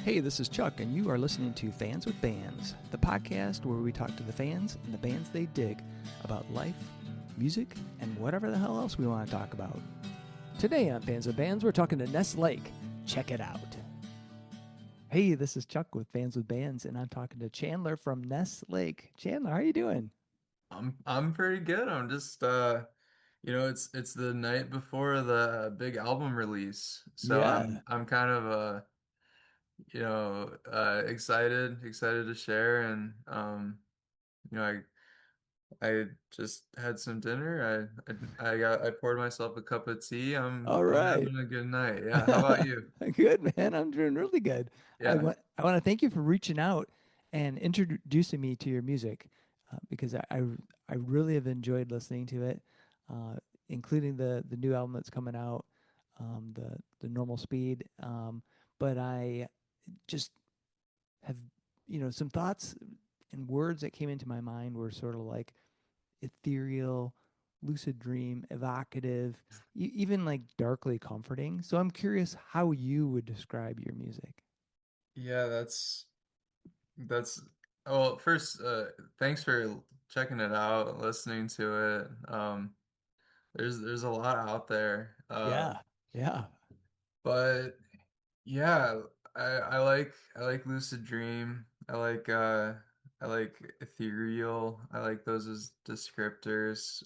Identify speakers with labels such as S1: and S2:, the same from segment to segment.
S1: Hey, this is Chuck, and you are listening to Fans with Bands, the podcast where we talk to the fans and the bands they dig about life, music, and whatever the hell else we want to talk about.
S2: Today on Fans with Bands, we're talking to Ness Lake. Check it out.
S1: Hey, this is Chuck with Fans with Bands, and I'm talking to Chandler from Ness Lake. Chandler, how are you doing?
S3: I'm pretty good. I'm just it's the night before the big album release. So
S1: Yeah.
S3: I'm kind of excited to share and you know I just had some dinner. I poured myself a cup of tea.
S1: All
S3: I'm
S1: right.
S3: having a good night. Yeah, how about you?
S1: Good, man. I'm doing really good.
S3: Yeah.
S1: I want to thank you for reaching out and introducing me to your music because I really have enjoyed listening to it, uh, including the new album that's coming out, the normal speed. But I just have, some thoughts and words that came into my mind were sort of like ethereal, lucid dream, evocative, even like darkly comforting. So I'm curious how you would describe your music.
S3: Yeah, that's well, first thanks for checking it out, listening to it. There's a lot out there.
S1: Yeah, yeah,
S3: But yeah, I like Lucid Dream. I like Ethereal. I like those as descriptors.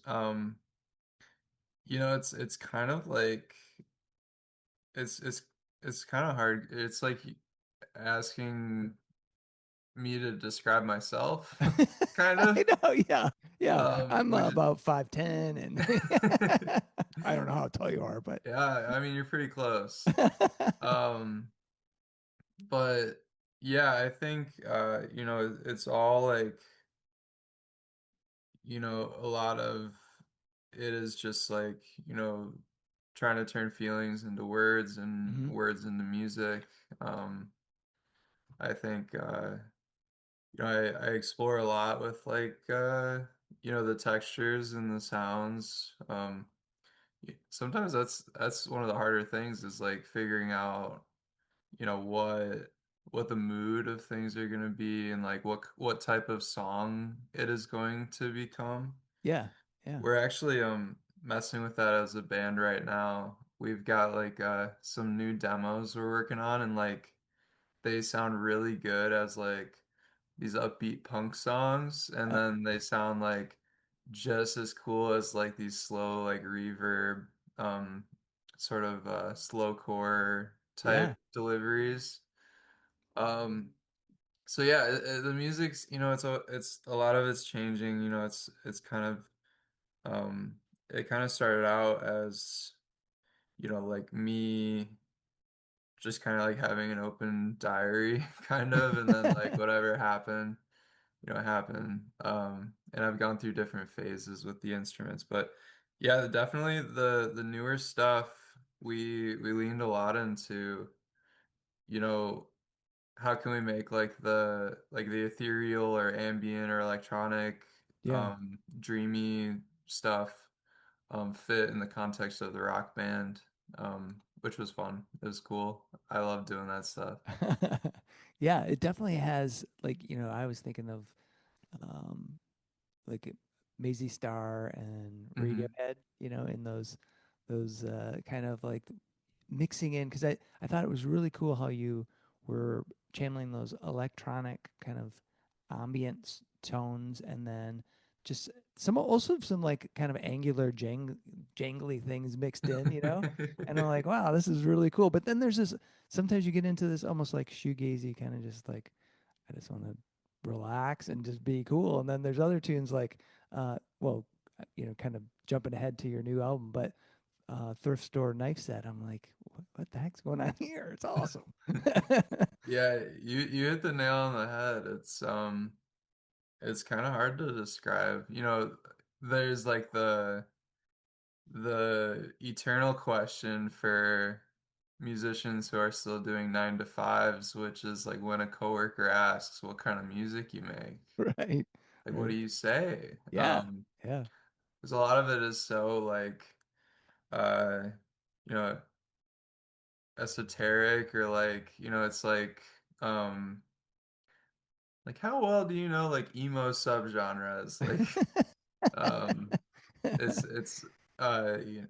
S3: It's kind of like it's it's it's kind of hard. It's like asking me to describe myself, kind
S1: I
S3: of.
S1: know. Yeah, yeah. I'm
S3: Which
S1: about 5'10", and I don't know how tall you are, but
S3: yeah, I mean you're pretty close. Um, but yeah, I think it's all like a lot of it is just like, trying to turn feelings into words and
S1: Mhm.
S3: words into music. Um, I think, I explore a lot with like, the textures and the sounds. Sometimes that's one of the harder things is like figuring out, what the mood of things are going to be and like what type of song it is going to become.
S1: Yeah, yeah.
S3: We're actually messing with that as a band right now. We've got like some new demos we're working on and like they sound really good as like these upbeat punk songs and
S1: Uh,
S3: then they sound like just as cool as like these slow like reverb um sort of slowcore
S1: yeah.
S3: type deliveries. Um so yeah, the music's it's a lot of it's changing, it's kind of um, it kind of started out as, like me just kind of like having an open diary kind of, and then like whatever happened, happened. And I've gone through different phases with the instruments, but yeah, definitely the newer stuff we leaned a lot into, you know, how can we make like the ethereal or ambient or electronic
S1: Yeah.
S3: dreamy stuff fit in the context of the rock band, which was fun. It was cool. I love doing that stuff.
S1: Yeah, it definitely has like, I was thinking of um like Maisie Star and
S3: Hmm.
S1: Radiohead, in those kind of like mixing in because I thought it was really cool how you were channeling those electronic kind of ambient tones and then just some like kind of angular jangly things mixed in, and I'm like, wow, this is really cool. But then there's this sometimes you get into this almost like shoegazy kind of just like I just want to relax and just be cool. And then there's other tunes like, well, kind of jumping ahead to your new album, but thrift store knife set. I'm like, what the heck's going on here? It's awesome.
S3: Yeah, you hit the nail on the head. It's kind of hard to describe. There's like the eternal question for musicians who are still doing 9 to 5s, which is like when a coworker asks what kind of music you make,
S1: Right.
S3: like what do
S1: Right.
S3: you say?
S1: Yeah. Yeah.
S3: Because a lot of it is so like uh you know esoteric or like it's like like how well do you know like emo subgenres? Like um it's yeah,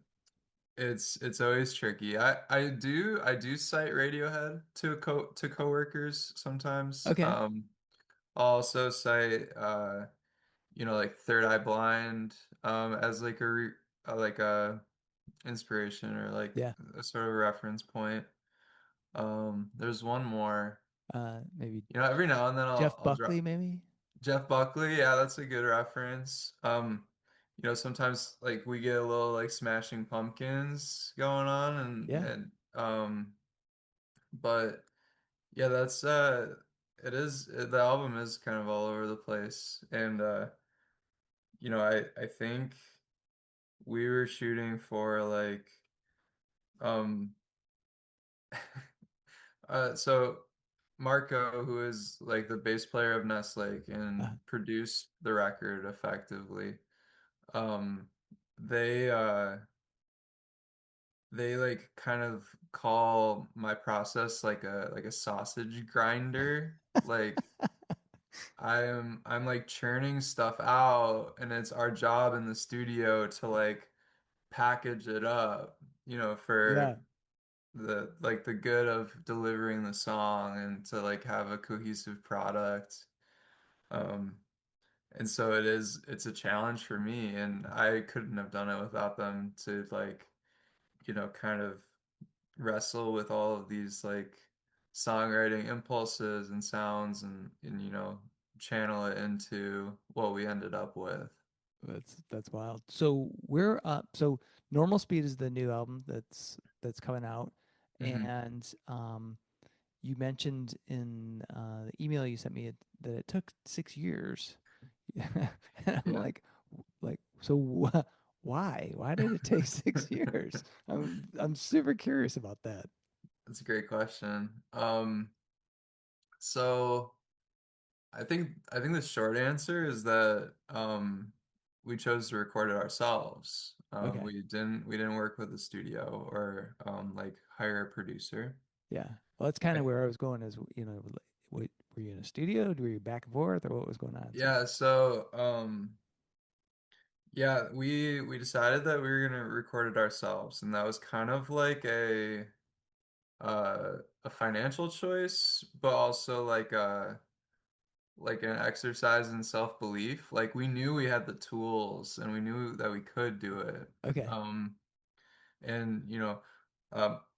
S3: it's always tricky. I do cite Radiohead to coworkers sometimes.
S1: Okay.
S3: I'll also cite like Third Eye Blind as like like a inspiration or like
S1: Yeah.
S3: a sort of reference point. There's one more.
S1: Maybe
S3: Every now and then
S1: Jeff
S3: I'll
S1: Buckley,
S3: drop
S1: maybe.
S3: Jeff Buckley. Yeah, that's a good reference. Sometimes like we get a little like Smashing Pumpkins going on
S1: Yeah.
S3: but yeah, the album is kind of all over the place. And I think we were shooting for like um so Marco, who is like the bass player of Ness Lake and
S1: Uh,
S3: produced the record effectively, um, they they like kind of call my process like a sausage grinder. Like I'm like churning stuff out, and it's our job in the studio to like package it up,
S1: yeah.
S3: for the good of delivering the song and to like have a cohesive product. Um, and so it's a challenge for me, and I couldn't have done it without them to like, kind of wrestle with all of these like songwriting impulses and sounds and channel it into what we ended up with.
S1: That's wild. So we're up. So Normal Speed is the new album that's coming out,
S3: Hmm.
S1: and you mentioned in the email you sent me that it took 6 years. And I'm
S3: Yeah,
S1: like, so why? Why did it take 6 years? I'm super curious about that.
S3: that's a great question. So I think the short answer is that we chose to record it ourselves.
S1: Okay.
S3: We didn't work with a studio or like hire a producer.
S1: Yeah. Well, that's kind
S3: I,
S1: of where I was going. Is were you in a studio? Were you back and forth, or what was going on? So
S3: yeah, so yeah, we decided that we were gonna record it ourselves, and that was kind of like a financial choice, but also like an exercise in self-belief. Like we knew we had the tools and we knew that we could do it.
S1: okay.
S3: Um, and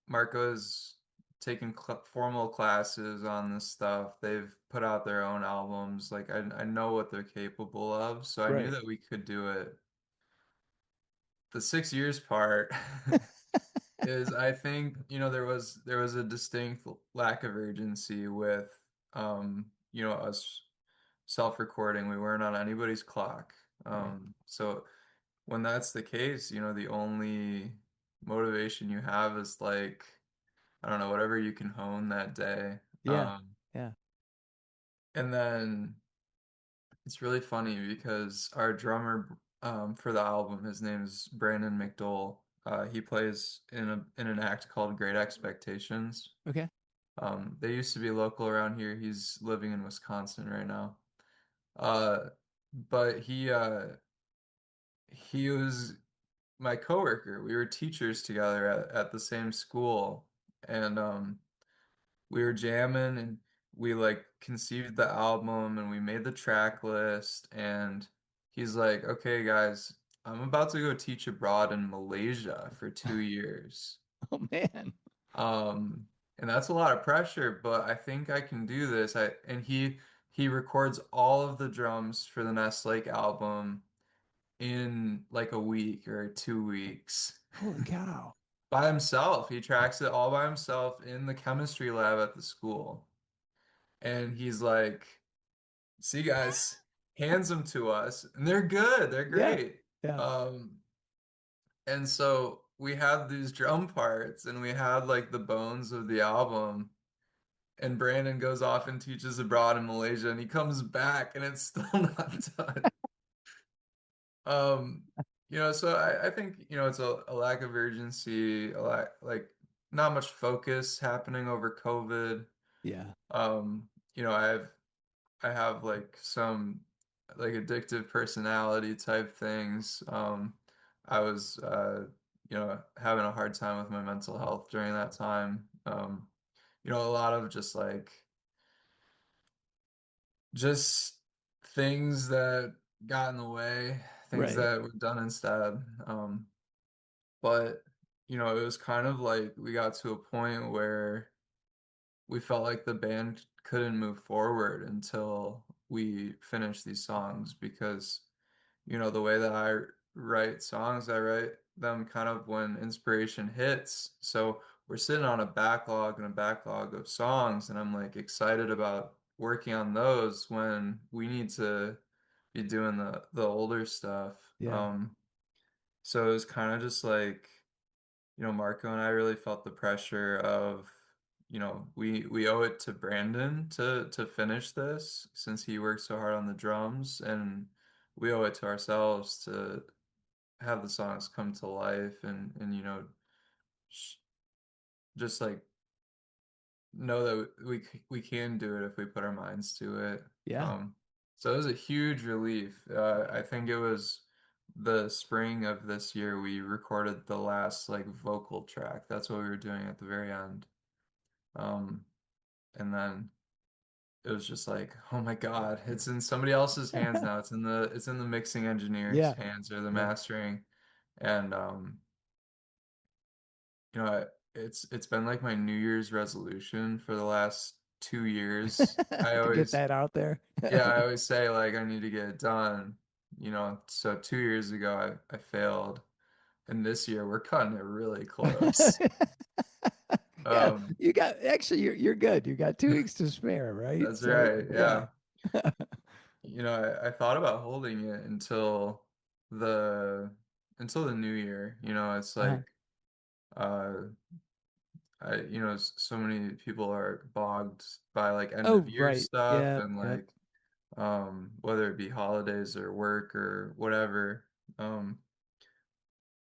S3: Marco's taken formal classes on this stuff. They've put out their own albums. Like I know what they're capable of, so I knew
S1: Right.
S3: that we could do it. The 6 years part is I think, there was a distinct lack of urgency with us self-recording. We weren't on anybody's clock.
S1: Right.
S3: So when that's the case, the only motivation you have is like, I don't know, whatever you can hone that day.
S1: Yeah. Yeah.
S3: And then it's really funny because our drummer for the album, his name is Brandon McDowell. He plays in an act called Great Expectations.
S1: Okay.
S3: They used to be local around here. He's living in Wisconsin right now. Uh, but he was my coworker. We were teachers together at the same school, and we were jamming, and we like conceived the album, and we made the track list. And he's like, "Okay, guys, I'm about to go teach abroad in Malaysia for 2 years."
S1: Oh man.
S3: Um, and that's a lot of pressure, but I think I can do this. And he records all of the drums for the Ness Lake album in like a week or 2 weeks
S1: Holy cow.
S3: by himself. He tracks it all by himself in the chemistry lab at the school. And he's like, "See, guys," hands them to us, and they're good. They're
S1: Yeah.
S3: great.
S1: Yeah.
S3: Um, and so we had these drum parts, and we had like the bones of the album. And Brandon goes off and teaches abroad in Malaysia, and he comes back, and it's still not done. Um, so I think, it's a lack of urgency, a lack like not much focus happening over COVID.
S1: Yeah.
S3: You know, I have like some like addictive personality type things. I was you know, having a hard time with my mental health during that time. You know, a lot of just things that got in the way, things
S1: Right.
S3: that were done instead. But you know, it was kind of like we got to a point where we felt like the band couldn't move forward until we finished these songs because, you know, the way that I write songs, I write them kind of when inspiration hits. So we're sitting on a backlog and a backlog of songs, and I'm like excited about working on those when we need to be doing the older stuff.
S1: Yeah.
S3: So it was kind of just like, you know, Marco and I really felt the pressure of, you know, we owe it to Brandon to finish this since he worked so hard on the drums, and we owe it to ourselves to have the songs come to life and you know, sh just like know that we can do it if we put our minds to it.
S1: Yeah.
S3: Um, so it was a huge relief. I think it was the spring of this year we recorded the last like vocal track. That's what we were doing at the very end. Um, and then it was just like, oh my God, it's in somebody else's hands now. It's in the mixing engineer's
S1: Yeah.
S3: hands or the
S1: Yeah.
S3: mastering. And you know, it's been like my New Year's resolution for the last 2 years.
S1: To get that out there.
S3: Yeah, I always say like I need to get it done. You know, so 2 years ago I failed, and this year we're cutting it really close.
S1: Yeah,
S3: Um,
S1: you got actually you're good. You got 2 weeks to spare, right?
S3: that's
S1: So
S3: right.
S1: yeah.
S3: Yeah. You know, I thought about holding it the until the new year. You know, it's
S1: Uh-huh.
S3: like uh you know, so many people are bogged by like end
S1: Oh,
S3: of year
S1: right.
S3: stuff
S1: Yeah.
S3: and
S1: Yep.
S3: like whether it be holidays or work or whatever. Um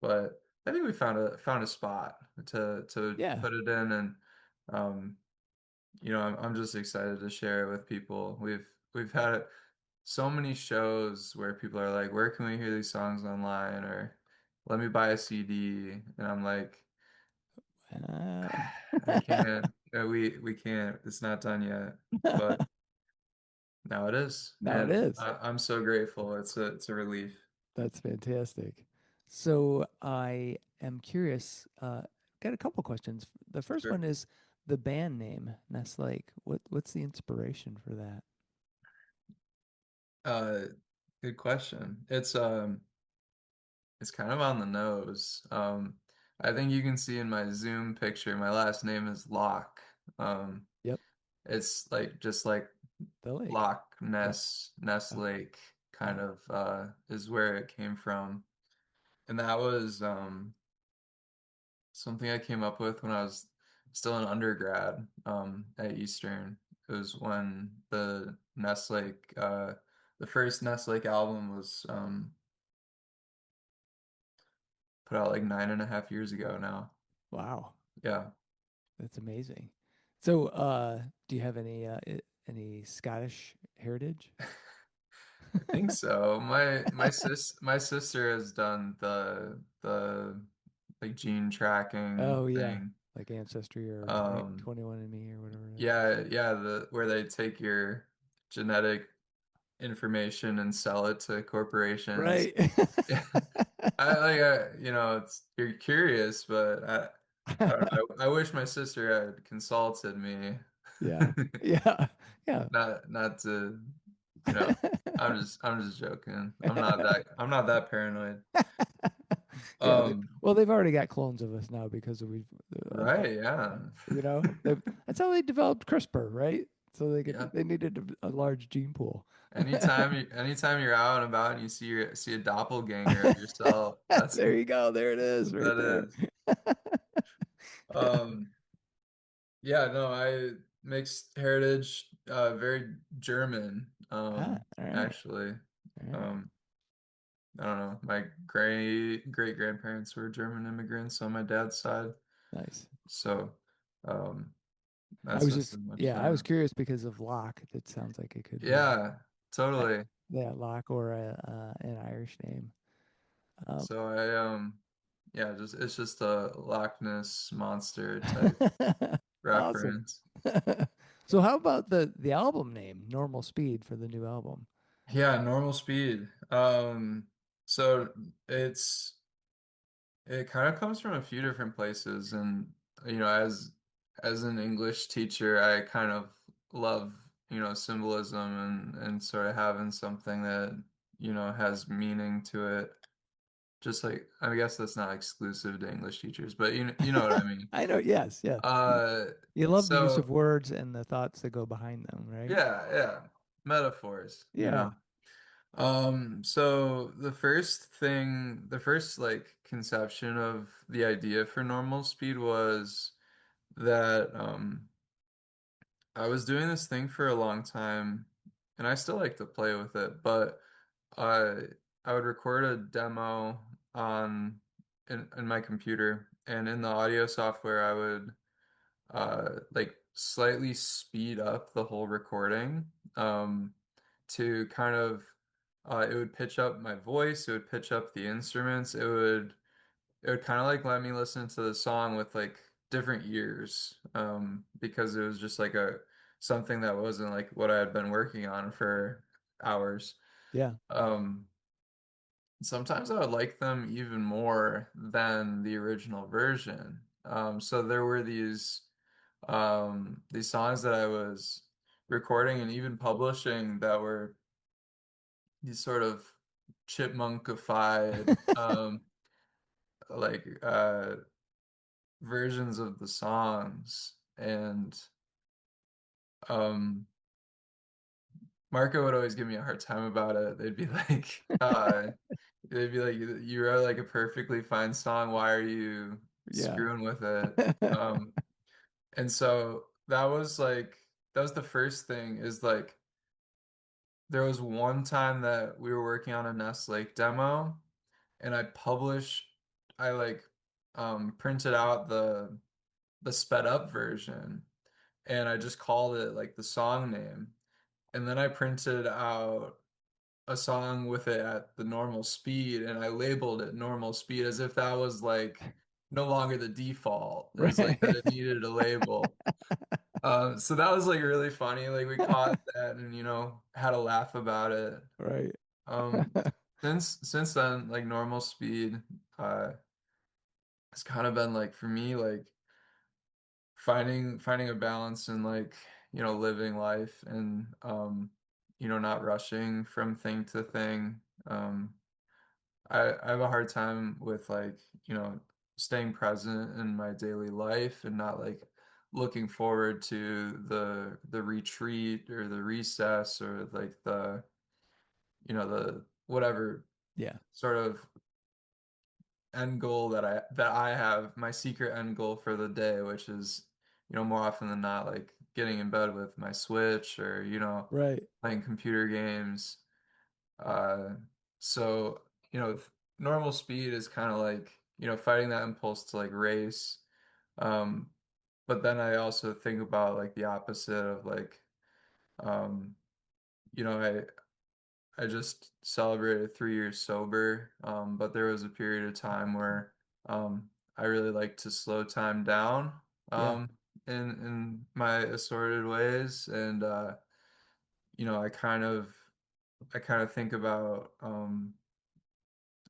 S3: but I think we found a spot to
S1: Yeah.
S3: put it in, and um you know, I'm just excited to share it with people. We've had so many shows where people are like, "Where can we hear these songs online?" or "Let me buy a CD." And I'm like,
S1: Uh,
S3: I can't. We can't. It's not done yet. But now it is,
S1: now it
S3: and
S1: is.
S3: I'm so grateful. It's a relief.
S1: That's fantastic. So I am curious. Got a couple questions. The first
S3: Sure.
S1: one is the band name, Ness Lake. What's the inspiration for that?
S3: Uh, Good question. It's kind of on the nose. I think you can see in my Zoom picture, my last name is Locke. Um,
S1: Yep,
S3: it's like just like
S1: the lake.
S3: Loch
S1: Yep.
S3: Ness
S1: Oh,
S3: Lake kind
S1: yeah.
S3: of is where it came from. And that was something I came up with when I was still an undergrad at Eastern. It was when the first Ness Lake album was put out like 9.5 years ago now.
S1: Wow,
S3: Yeah,
S1: that's amazing. So, do you have any Scottish heritage?
S3: I think so. My sister has done the like gene tracking
S1: Oh yeah,
S3: thing.
S1: like Ancestry or 20,
S3: Um,
S1: 21andMe or whatever it is.
S3: yeah, the where they take your genetic information and sell it to corporations.
S1: Right.
S3: Yeah. You know, it's you're curious, but I don't know. I wish my sister had consulted me.
S1: Yeah. Yeah. Yeah.
S3: Not to, you know, I'm just joking. I'm not that paranoid.
S1: Yeah.
S3: Um,
S1: Well, they've already got clones of us now because we've,
S3: right, yeah.
S1: that's how they developed CRISPR, right? So
S3: Yeah.
S1: they needed a large gene pool.
S3: Anytime you're out and about and you see a doppelganger of yourself, that's
S1: There you go. There it
S3: that's
S1: is,
S3: what
S1: right
S3: that
S1: there.
S3: is. Um, yeah, no, I mixed heritage, very German,
S1: All right.
S3: actually.
S1: All right.
S3: Um, I don't know. My great grandparents were German immigrants on my dad's side.
S1: Nice.
S3: So, um,
S1: I
S3: That's
S1: was just,
S3: missing much
S1: yeah, I was
S3: time.
S1: curious because of lock. That sounds like it could be,
S3: Yeah,
S1: uh,
S3: totally.
S1: yeah, lock or an Irish name. Um,
S3: So yeah, just it's just a Loch Ness monster type
S1: awesome.
S3: reference.
S1: So how about the album name, Normal Speed, for the new album?
S3: Yeah, normal speed. So it's it kind of comes from a few different places, and as an English teacher, I kind of love, symbolism and sort of having something that, has meaning to it. Just like, I guess that's not exclusive to English teachers, but you know what I mean.
S1: I know, yes, yeah.
S3: Uh,
S1: You love the use
S3: so
S1: of words and the thoughts that go behind them, right?
S3: yeah, metaphors,
S1: Yeah.
S3: So the first like conception of the idea for normal speed was that I was doing this thing for a long time, and I still like to play with it, but I I would record a demo on in my computer, and in the audio software I would like slightly speed up the whole recording to kind of it would pitch up my voice, it would pitch up the instruments, it would kind of like let me listen to the song with like different ears because it was just like a something that wasn't like what I had been working on for hours.
S1: Yeah.
S3: Um Sometimes I would like them even more than the original version. So there were these songs that I was recording and even publishing that were these sort of chipmunkified like versions of the songs. And um Marco would always give me a hard time about it. They'd be like, you wrote like a perfectly fine song, why are you
S1: Yeah.
S3: screwing with it? um and so that was the first thing, is like there was one time that we were working on a Ness Lake demo, and I like printed out the sped up version, and I just called it like the song name. And then I printed out a song with it at the normal speed, and I labeled it normal speed as if that was like no longer the default. It was like that
S1: Right.
S3: it needed a label. So that was like really funny. Like we caught that and had a laugh about it.
S1: Right.
S3: Um, since then, like normal speed, uh, it's kind of been like for me like finding a balance in like living life and not rushing from thing to thing. Um, I have a hard time with like staying present in my daily life and not like looking forward to the retreat or the recess or like the whatever
S1: Yeah.
S3: sort of end goal that I have, my secret end goal for the day, which is, more often than not, like getting in bed with my Switch or,
S1: Right.
S3: playing computer games. Uh, so, normal speed is kind of like, fighting that impulse to like race. Um, but then I also think about like the opposite of like, um, you know, I just celebrated 3 years sober, but there was a period of time where I really like to slow time down
S1: Yeah.
S3: in my assorted ways, and I kind of think about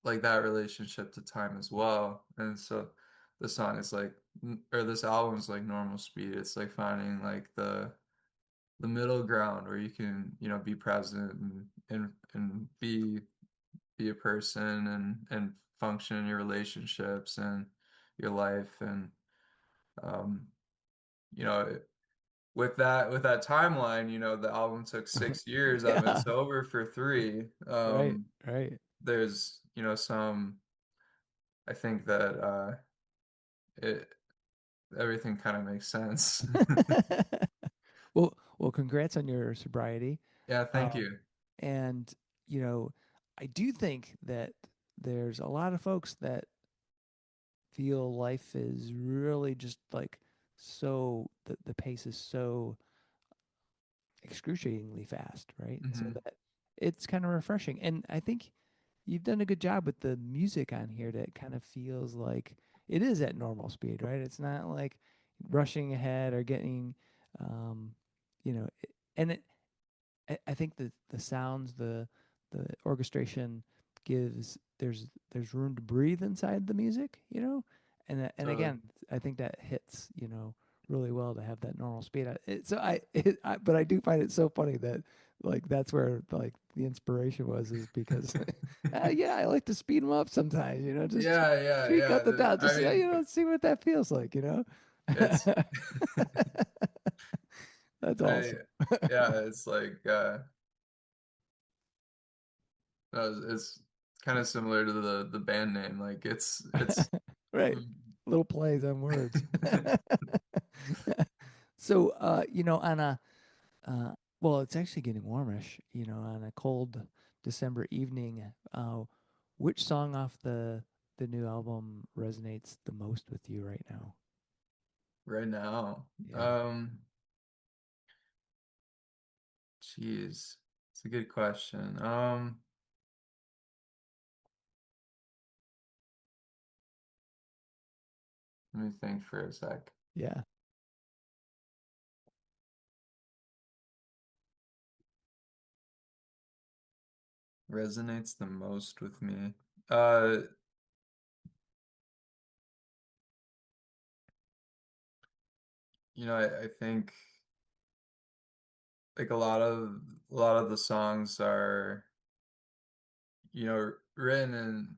S3: like that relationship to time as well, and so the song is like, or this album is like normal speed. It's like finding like the middle ground where you can be present and be a person and function in your relationships and your life and um you know with that timeline, the album took 6 years. I've been
S1: Yeah.
S3: sober for 3.
S1: Right. Right.
S3: There's some, I think that it everything kind of makes sense.
S1: Well, congrats on your sobriety.
S3: Yeah, thank
S1: Um,
S3: you.
S1: and you know, I do think that there's a lot of folks that feel life is really just like so the pace is so excruciatingly fast, right? So
S3: Hmm.
S1: that it's kind of refreshing. And I think you've done a good job with the music on here that kind of feels like it is at normal speed, right? It's not like rushing ahead or getting, um, you know, and I think the sounds, the orchestration gives there's room to breathe inside the music, and
S3: Totally.
S1: again, I think that hits really well to have that normal speed. But I do find it so funny that like that's where like the inspiration was is because yeah, I like to speed them up sometimes, just
S3: Yeah, yeah,
S1: tweak
S3: yeah.
S1: up the dial,
S3: I
S1: just
S3: mean,
S1: see what that feels like.
S3: it's
S1: That's
S3: I
S1: awesome.
S3: yeah, it's like no, it's kind of similar to the band name. Like it's
S1: Right. Little plays on words. So, on a well, it's actually getting warmish, on a cold December evening, which song off the new album resonates the most with you right now?
S3: right now.
S1: Yeah.
S3: Geez, it's a good question. Let me think for a sec.
S1: Yeah.
S3: Resonates the most with me. Uh, I think like a lot of the songs are, written in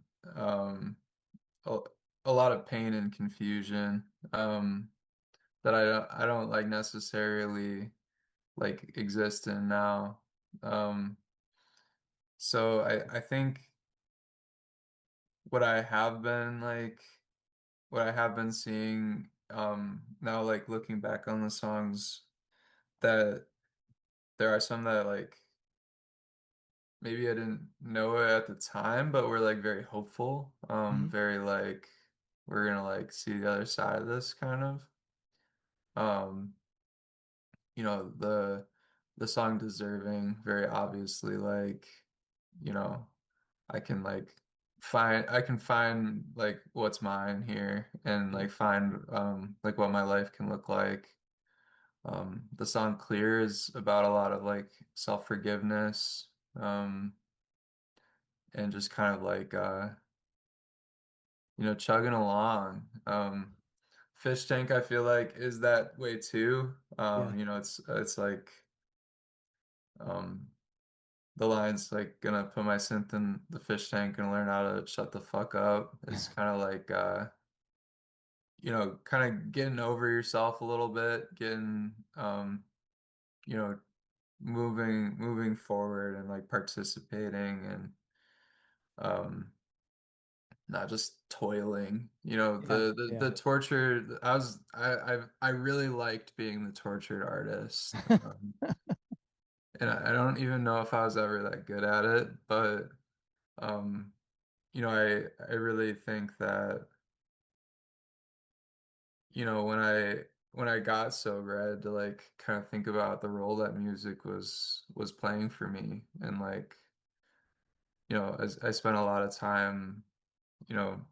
S3: a, a lot of pain and confusion, that I don't like necessarily like exist in now. Um, so I think what I have been like what I have been seeing, now, like looking back on the songs, that there are some that like maybe I didn't know it at the time, but were like very hopeful,
S1: Hmm.
S3: very like we're gonna like see the other side of this kind of. Um, the song Deserving, very obviously like, you know, I can find like what's mine here and
S1: Yeah.
S3: like find like what my life can look like. The song Clear is about a lot of like self-forgiveness, and just kind of like chugging along. Fish Tank I feel like is that way too.
S1: Yeah.
S3: It's like um the line's like gonna put my synth in the fish tank and learn how to shut the fuck up is kind of like kind of getting over yourself a little bit, getting you know moving forward and like participating and um not just toiling.
S1: Yeah.
S3: The
S1: Yeah.
S3: torture. I really liked being the tortured artist. And I don't even know if I was ever that good at it, but um I really think that when I got sober, I had to like kind of think about the role that music was playing for me, and like I spent a lot of time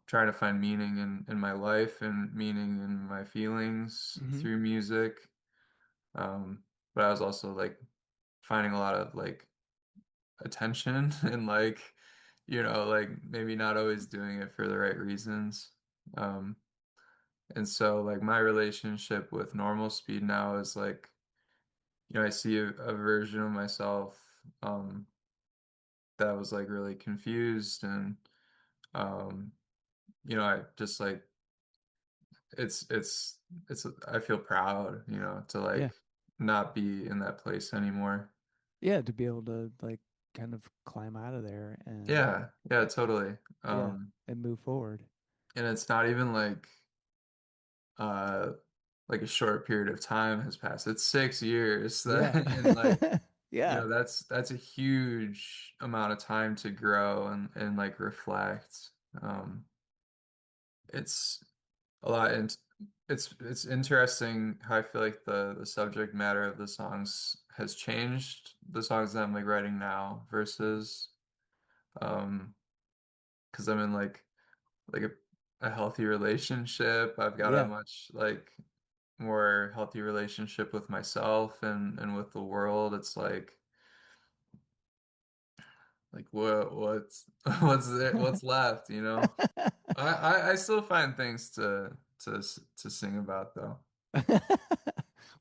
S3: trying to find meaning in my life and meaning in my feelings
S1: Hmm.
S3: through music. But I was also like finding a lot of like attention and like like maybe not always doing it for the right reasons. Um, and so like my relationship with normal speed now is like I see a version of myself um, that was like really confused, and um, I just like it's I feel proud, to
S1: Yeah.
S3: like not be in that place anymore.
S1: Yeah. To be able to like kind of climb out of there and
S3: Yeah, yeah, totally.
S1: yeah,
S3: Um,
S1: and move forward.
S3: and it's not even uh like a short period of time has passed. It's 6 years
S1: Yeah.
S3: that, and like
S1: Yeah.
S3: that's a huge amount of time to grow and like reflect. Um, it's a lot, it's interesting how I feel like the subject matter of the songs has changed, the songs that I'm like writing now versus um because I'm in like a healthy relationship. I've got a
S1: Yeah.
S3: much like more healthy relationship with myself and with the world. It's like what's what's left, you know? I still find things to sing about though.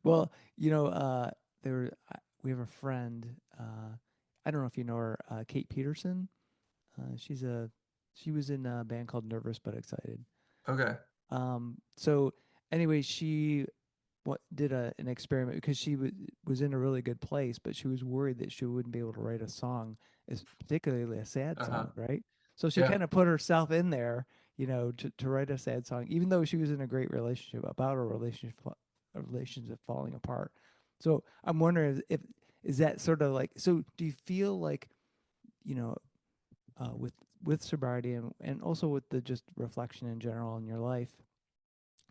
S1: Well, there we have a friend. I don't know if you know her, Kate Peterson. She's a she was in a band called Nervous but Excited.
S3: Okay.
S1: So anyway, she did an experiment because she was in a really good place, but she was worried that she wouldn't be able to write a song, particularly a sad
S3: Uh-huh.
S1: song, right? So she
S3: Yeah.
S1: kind of put herself in there, to write a sad song, even though she was in a great relationship about a relationship falling apart. So I'm wondering if is that sort of like so? Do you feel like you know with sobriety and also with the just reflection in general in your life?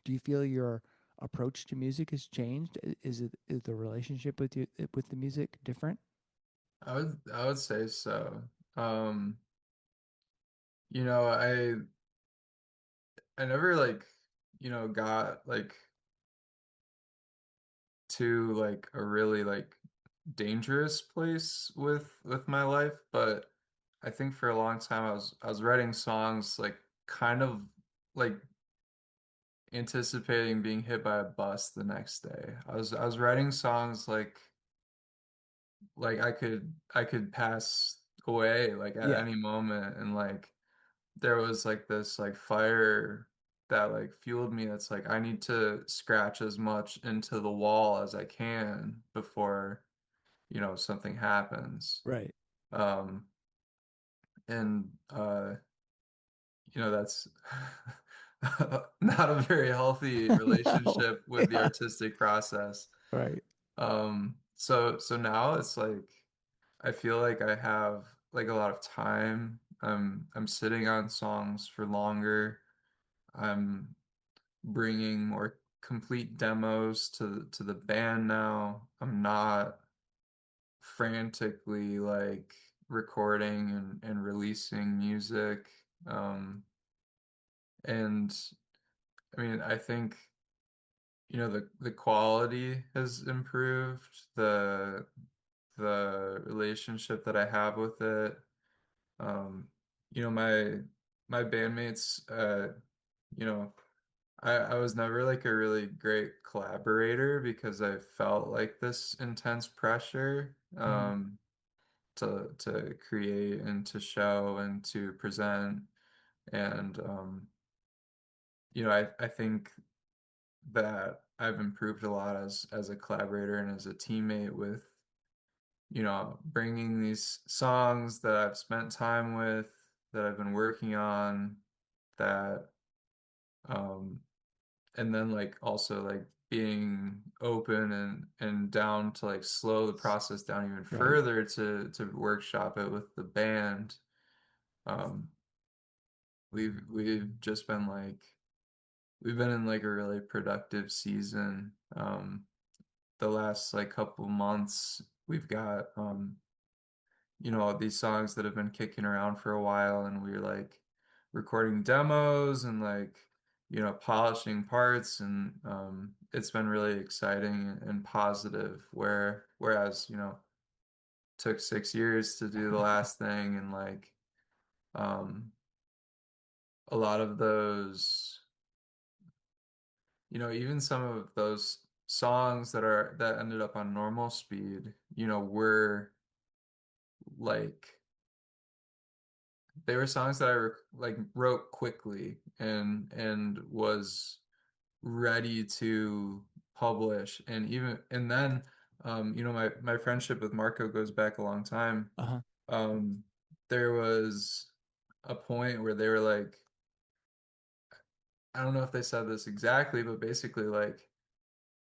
S1: Do you feel your approach to music has changed? Is the relationship with the music different?
S3: I would say so. Um, you know, I never got like to like a really like dangerous place with my life, but I think for a long time I was writing songs like kind of like anticipating being hit by a bus the next day. I was writing songs like I could pass away like at
S1: Yeah,
S3: any moment, and like there was like this like fire that like fueled me. That's like I need to scratch as much into the wall as I can before something happens.
S1: right.
S3: um and that's not a very healthy
S1: No.
S3: relationship with the
S1: Yeah,
S3: artistic process.
S1: right.
S3: So now it's like I feel like I have like a lot of time. I'm sitting on songs for longer. I'm bringing more complete demos to the band now. I'm not frantically like recording and releasing music. And I mean, I think the quality has improved, the relationship that I have with it. Um, my bandmates, you know, I was never like a really great collaborator because I felt like this intense pressure
S1: Hmm.
S3: to create and to show and to present. And I think that I've improved a lot as a collaborator and as a teammate with bringing these songs that I've spent time with, that I've been working on, that, um, and then like also like being open and down to like slow the process down even
S1: Right.
S3: further to workshop it with the band. Um, we've just been like we've been in like a really productive season. The last like couple months we've got these songs that have been kicking around for a while, and we are like recording demos and like polishing parts, and it's been really exciting and positive, whereas took 6 years to do the last thing, and like um a lot of those, even some of those songs that ended up on normal speed, were like they were songs that like wrote quickly and was ready to publish. And then my friendship with Marco goes back a long time.
S1: Uh-huh.
S3: um there was a point where they were like, I don't know if they said this exactly, but basically like,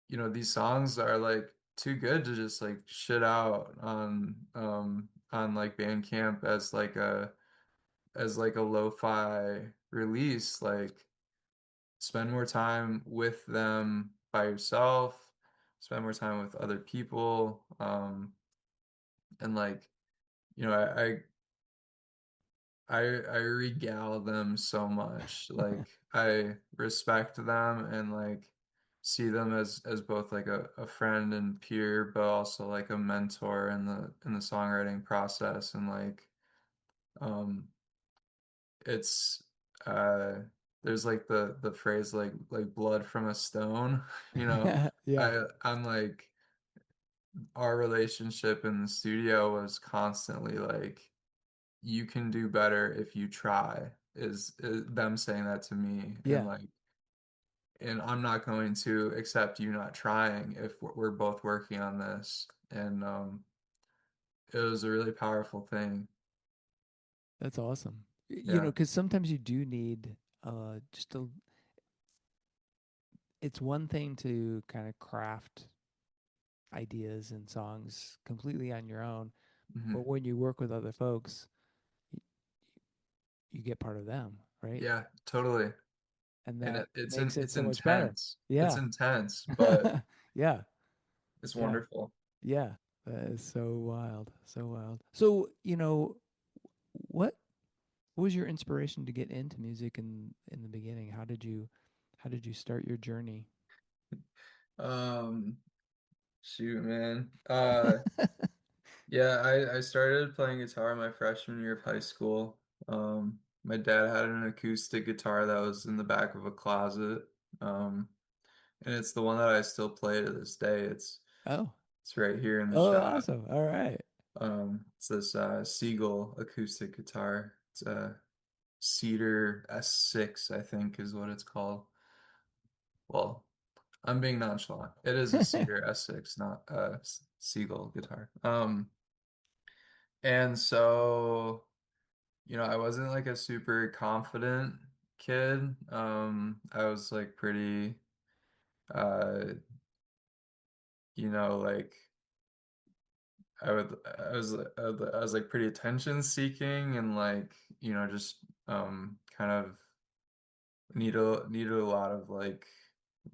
S3: these songs are like too good to just like shit out on like Bandcamp as like a lo-fi release. Like spend more time with them by yourself, spend more time with other people, and like, you know, I regale them so much. Like I respect them and like see them as both like a friend and peer, but also like a mentor in the songwriting process. And like um it's uh there's like the phrase like blood from a stone, you know.
S2: Yeah.
S3: I'm like our relationship in the studio was constantly like you can do better if you try is them saying that to me and
S2: Yeah.
S3: like and I'm not going to accept you not trying if we're both working on this and it was a really powerful thing.
S2: That's awesome. You know,
S3: Yeah.
S2: because sometimes you do need just a. It's one thing to kind of craft ideas and songs completely on your own,
S3: Hmm.
S2: but when you work with other folks, y- you get part of them, right?
S3: Yeah, totally.
S2: And
S3: And
S2: that makes it
S3: it's
S2: so much better.
S3: it's
S2: Yeah.
S3: intense but
S2: Yeah.
S3: it's
S2: Yeah.
S3: wonderful.
S2: Yeah. That is so wild. So wild. So, what was your inspiration to get into music in the beginning? How did you start your journey?
S3: um Shoot, man. Yeah, I started playing guitar my freshman year of high school. My dad had an acoustic guitar that was in the back of a closet. Um, and it's the one that I still play to this day.
S2: Oh.
S3: It's right here in the
S2: Oh,
S3: shop.
S2: awesome. All right.
S3: It's this Seagull acoustic guitar. It's a Cedar S6, I think is what it's called. Well, I'm being nonchalant. It is a Cedar S6, not a Seagull guitar. And so I wasn't like a super confident kid. I was like pretty, uh, like I was like pretty attention seeking and like, just kind of needed a lot of like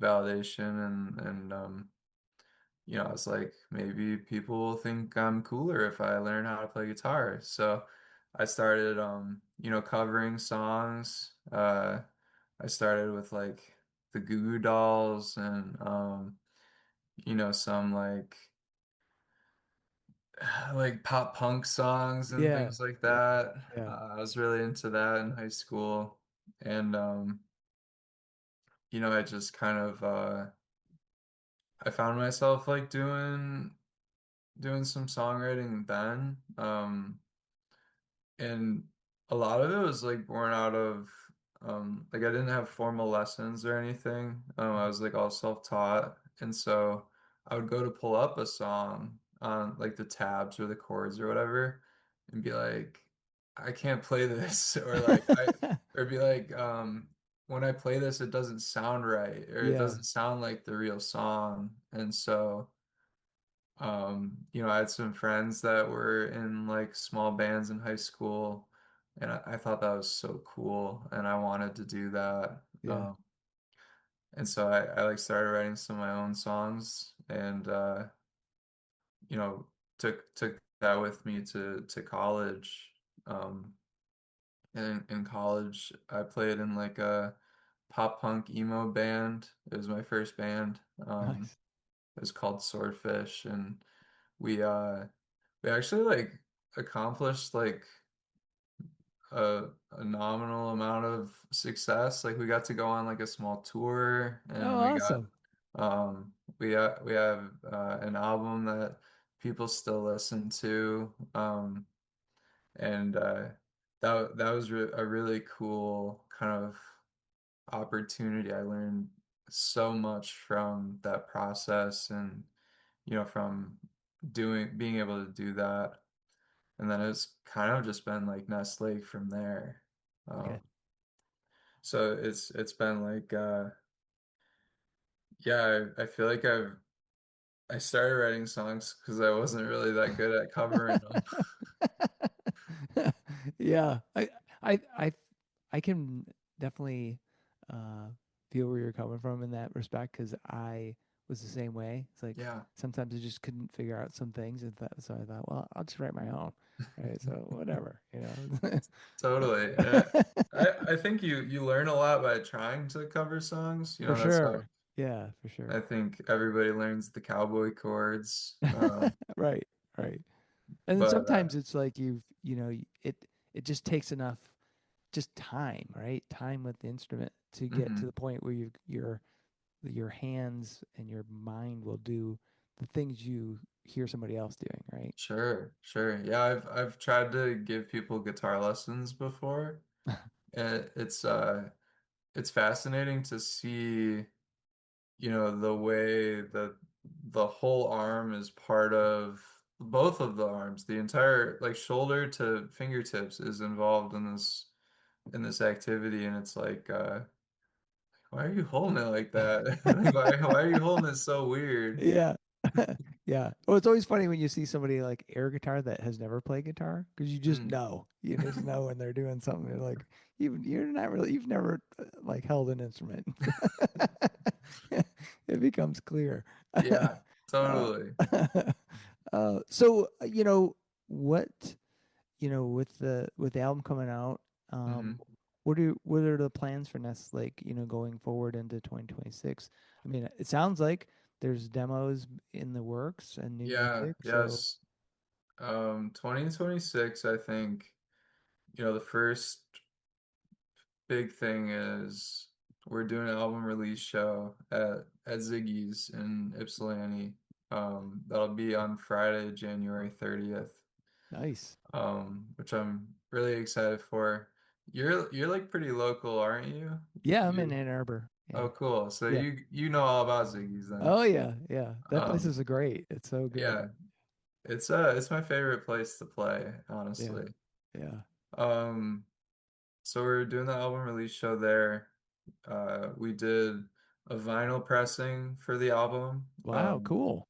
S3: validation and I was like, maybe people will think I'm cooler if I learn how to play guitar. So I started, covering songs. I started with like the Goo Goo Dolls and, some like pop punk songs and
S2: Yeah.
S3: things like
S2: Yeah.
S3: that.
S2: Yeah.
S3: I was really into that in high school. And, I just kind of, I found myself like doing some songwriting then. And a lot of it was like born out of like I didn't have formal lessons or anything. I was like all self-taught. And so I would go to pull up a song on like the tabs or the chords or whatever and be like, I can't play this or like I or be like, when I play this it doesn't sound right or it
S2: Yeah.
S3: doesn't sound like the real song. And so I had some friends that were in like small bands in high school, and I thought that was so cool, and I wanted to do that.
S2: Yeah.
S3: And so I like started writing some of my own songs, and you know, took that with me to college. Um, and in college, I played in like a pop punk emo band. It was my first band.
S2: Nice.
S3: It was called Swordfish, and we uh we actually like accomplished like a nominal amount of success. Like we got to go on like a small tour
S2: Oh,
S3: and
S2: awesome.
S3: we have an album that people still listen to. And that was re a really cool kind of opportunity. I learned so much from that process and from being able to do that. And then it's kind of just been like Ness Lake from there.
S2: Okay.
S3: Um, so it's been like yeah, I feel like I started writing songs because I wasn't really that good at covering them.
S2: Yeah. I I can definitely uh
S1: feel where you're coming from in that respect because I was the same way. It's like
S3: Yeah,
S1: sometimes I just couldn't figure out some things, and so I thought, well, I'll just write my own, right? So whatever, you know.
S3: totally. And I think you learn a lot by trying to cover songs.
S1: For
S3: That's how
S1: sure. Yeah, for
S3: I
S1: sure.
S3: think everybody learns the cowboy chords.
S1: Right, right. And then
S3: But
S1: sometimes it's like it just takes enough just time, right? Time with the instrument to get to
S3: mhm.
S1: the point where your hands and your mind will do the things you hear somebody else doing, right?
S3: Sure, sure. Yeah, I've tried to give people guitar lessons before. And it's fascinating to see, the way that the whole arm is part of both of the arms. The entire like shoulder to fingertips is involved in this activity, and it's like, why are you holding it like that? Like, why are you holding it so weird?
S1: Yeah. Yeah. Well, it's always funny when you see somebody like air guitar that has never played guitar because you just
S3: Mm.
S1: know. You just know when they're doing something. You're like, you're not really, you've never like held an instrument. It becomes clear.
S3: Yeah,
S1: uh,
S3: totally.
S1: so what with the album coming out,
S3: Hmm.
S1: what are the plans for Ness Lake, going forward into 2026? I mean, it sounds like there's demos in the works and new
S3: Yeah,
S1: music, so
S3: yes. 2026, I think, the first big thing is we're doing an album release show at Ziggy's in Ypsilanti. That'll be on Friday, January 30th.
S1: nice.
S3: Which I'm really excited for. You're like pretty local, aren't you?
S1: Yeah, I'm in
S3: You
S1: Ann Arbor.
S3: Oh,
S1: Yeah.
S3: cool. So
S1: Yeah.
S3: you know all about Ziggy's then.
S1: Oh yeah, yeah. That place
S3: Um,
S1: is great. It's so good.
S3: yeah, it's my favorite place to play,
S1: Yeah.
S3: honestly.
S1: Yeah.
S3: Um, So we're doing the album release show there. We did a vinyl pressing for the album.
S1: Wow, cool.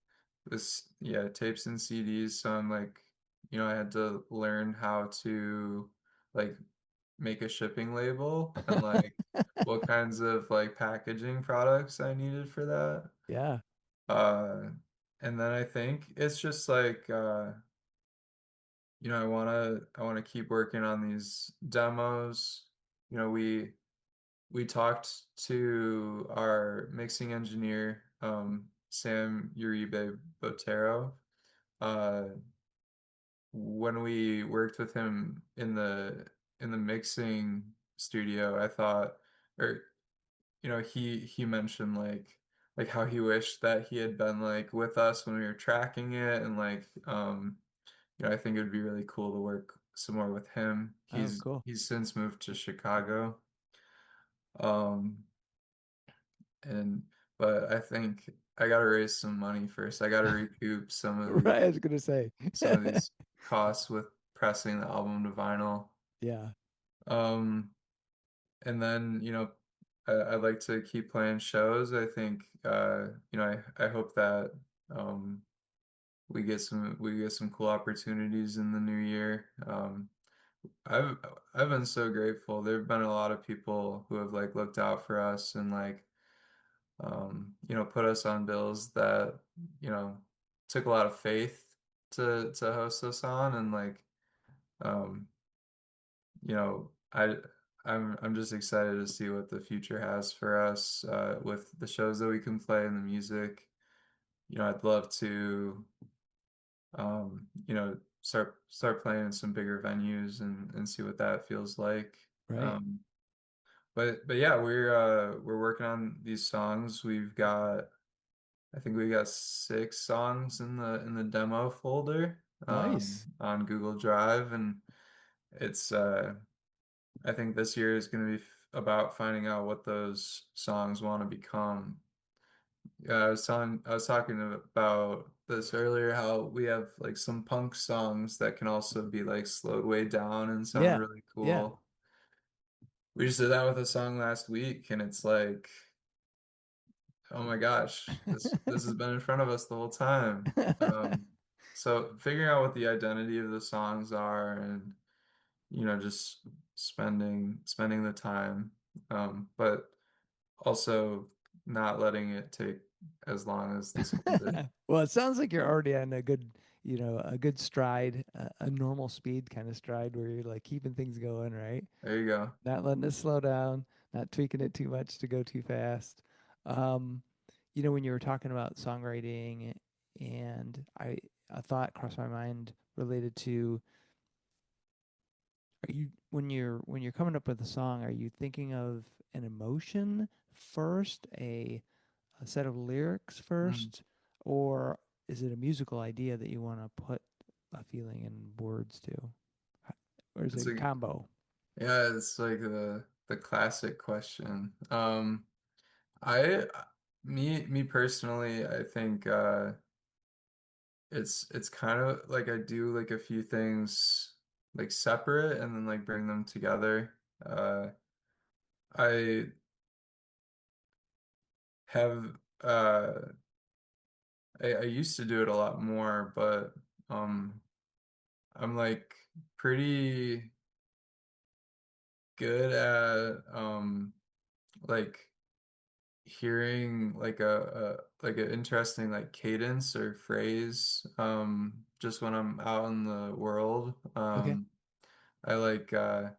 S3: Yeah, tapes and CDs. So I'm like, I had to learn how to like make a shipping label and like what kinds of like packaging products I needed for that.
S1: Yeah.
S3: Uh, and then I think it's just like I wanna keep working on these demos. We talked to our mixing engineer, Sam Uribe Botero, uh, when we worked with him in the mixing studio. I thought, or he mentioned like how he wished that he had been like with us when we were tracking it, and like I think it would be really cool to work some more with him.
S1: Oh,
S3: He's
S1: cool.
S3: he's since moved to Chicago. Um, And but I think I gotta raise some money first. I gotta recoup
S1: Right, I was gonna say.
S3: some of these costs with pressing the album to vinyl.
S1: Yeah.
S3: Um, and then, I'd like to keep playing shows. I think I hope that um we get some cool opportunities in the new year. I've I've been so grateful. There have been a lot of people who have like looked out for us and like put us on bills that, you know, took a lot of faith to host us on, and like, um, you know, I I'm just excited to see what the future has for us with the shows that we can play and the music. I'd love to start playing in some bigger venues and see what that feels like.
S1: Right.
S3: Um, but yeah, we're working on these songs. I think we got 6 songs in the demo folder
S1: Nice.
S3: on Google Drive, and it's I think this year is going to be about finding out what those songs want to become. I was talking about this earlier, how we have like some punk songs that can also be like slowed way down and sound
S1: Yeah.
S3: really
S1: Yeah.
S3: cool. We just did that with a song last week, and it's like, oh my gosh, this has been in front of us the whole time. Um, so figuring out what the identity of the songs are, and just spending the time. But also not letting it take as long as the song did.
S2: Well, it sounds like you're already on a good, a good stride, a normal speed kind of stride where you're like keeping things going, right?
S3: There you go.
S2: Not letting it slow down, not tweaking it too much to go too fast. Um, when you were talking about songwriting, and a thought crossed my mind related to, are you when you're coming up with a song, are you thinking of an emotion first, a set of lyrics
S3: Mm.
S2: first, or is it a musical idea that you want to put a feeling in words to? Or is
S3: It's
S2: it a
S3: a
S2: combo?
S3: Yeah, it's like the classic question. I me personally, I think it's kind of like I do like a few things like separate and then like bring them together. I have I used to do it a lot more, but um I'm like pretty good at like hearing like a like an interesting like cadence or phrase just when I'm out in the world.
S2: Okay.
S3: I like f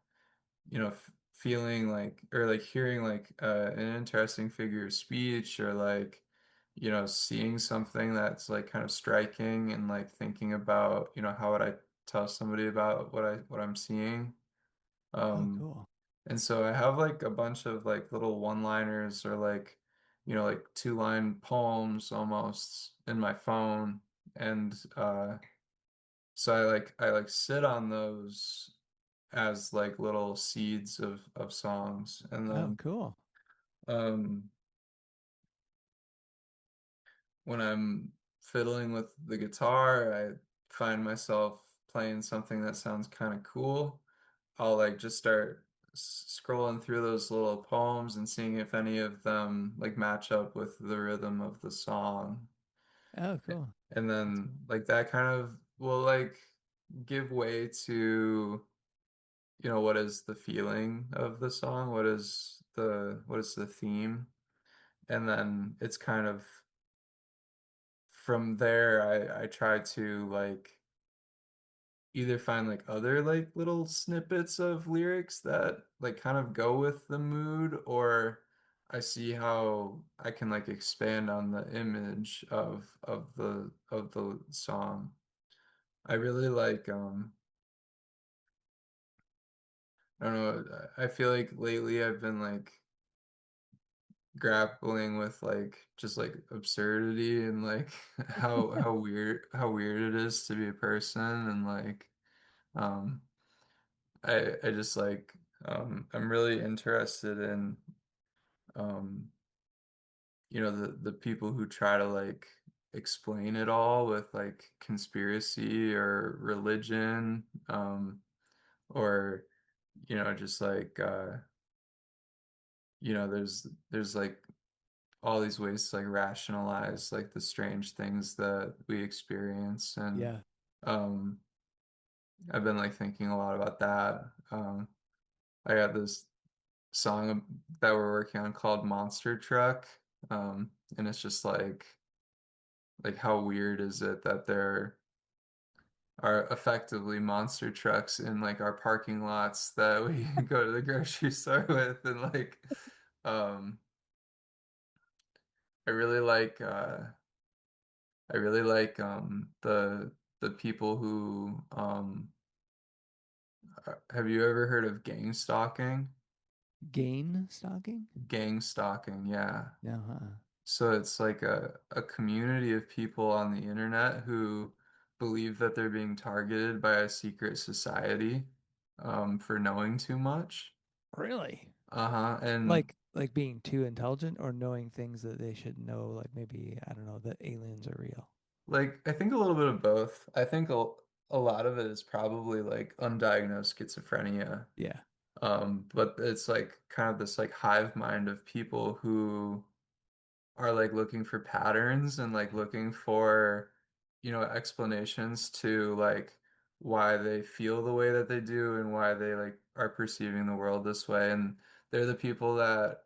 S3: feeling like or like hearing like an interesting figure of speech or like seeing something that's like kind of striking and like thinking about how would I tell somebody about what I'm seeing.
S2: Oh,
S3: Um,
S2: cool.
S3: and so I have like a bunch of like little one-liners or like, like two-line poems almost in my phone. And so I like sit on those as like little seeds of songs. And
S2: Oh,
S3: then
S2: cool.
S3: um when I'm fiddling with the guitar, I find myself playing something that sounds kind of cool. I'll like just start scrolling through those little poems and seeing if any of them like match up with the rhythm of the song.
S2: Oh, cool.
S3: And
S2: That's
S3: then
S2: cool.
S3: like that kind of will like give way to, what is the feeling of the song? What is the theme? And then it's kind of from there I try to like either find like other like little snippets of lyrics that like kind of go with the mood, or I see how I can like expand on the image of the song. I really like I don't know, I feel like lately I've been like grappling with like just like absurdity and like how weird it is to be a person and like um I just like I'm really interested in um the people who try to like explain it all with like conspiracy or religion or just like there's like all these ways to like rationalize like the strange things that we experience, and
S2: Yeah.
S3: um I've been like thinking a lot about that. I got this song that we're working on called Monster Truck. And it's just like how weird is it that there are effectively monster trucks in like our parking lots that we go to the grocery store with, and like um I really like the people who have you ever heard of gang stalking?
S2: Gain stalking?
S3: Gang stalking, yeah.
S2: No, huh?
S3: So it's like a community of people on the internet who believe that they're being targeted by a secret society for knowing too much.
S2: Really?
S3: Uh-huh. And
S2: Like being too intelligent or knowing things that they should know, like maybe, I don't know, that aliens are real.
S3: like I think a little bit of both. I think a lot of it is probably like undiagnosed schizophrenia.
S2: Yeah.
S3: But it's like kind of this like hive mind of people who are like looking for patterns and like looking for, explanations to like why they feel the way that they do and why they like are perceiving the world this way. And they're the people that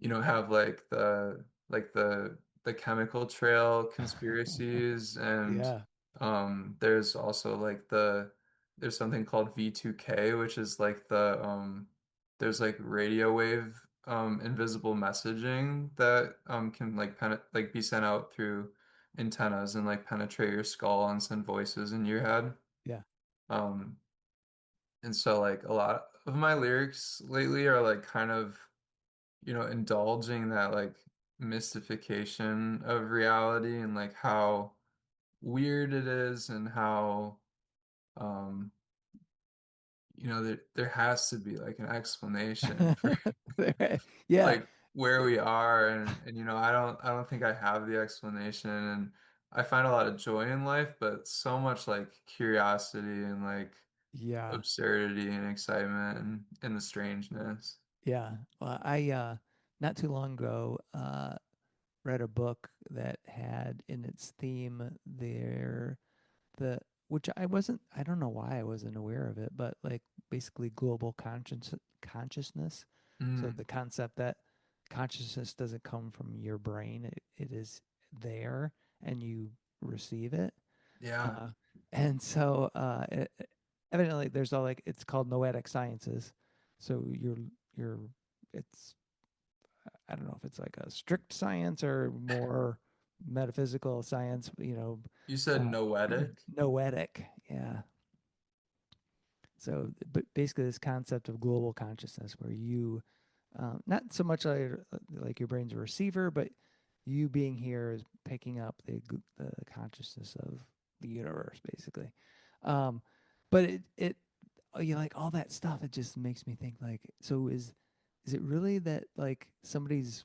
S3: have like the chemical trail conspiracies, and
S1: Yeah.
S3: there's also like there's something called V2K, which is like there's like radio wave invisible messaging that can like like be sent out through antennas and like penetrate your skull and send voices in your head.
S1: Yeah.
S3: Um and so like a lot of my lyrics lately are like kind of indulging that like mystification of reality and like how weird it is, and how um there has to be like an explanation for
S1: Yeah.
S3: like where we are, and I don't think I have the explanation, and I find a lot of joy in life, but so much like curiosity and like
S1: Yeah.
S3: absurdity and excitement and the strangeness.
S1: Yeah. Well, I not too long ago read a book that had in its theme there the which I don't know why I wasn't aware of it, but like basically global consciousness. So
S3: Mm,
S1: the concept that consciousness doesn't come from your brain, it is there and you receive it.
S3: yeah.
S1: Uh, and so evidently there's all like it's called noetic sciences. So you're it's I don't know if it's like a strict science or more metaphysical science,
S3: You said
S1: uh,
S3: noetic?
S1: noetic. Yeah. So, but basically, this concept of global consciousness, where you, not so much like your brain's a receiver, but you being here is picking up the consciousness of the universe, basically. Um, but like all that stuff, it just makes me think like, so is it really that like somebody's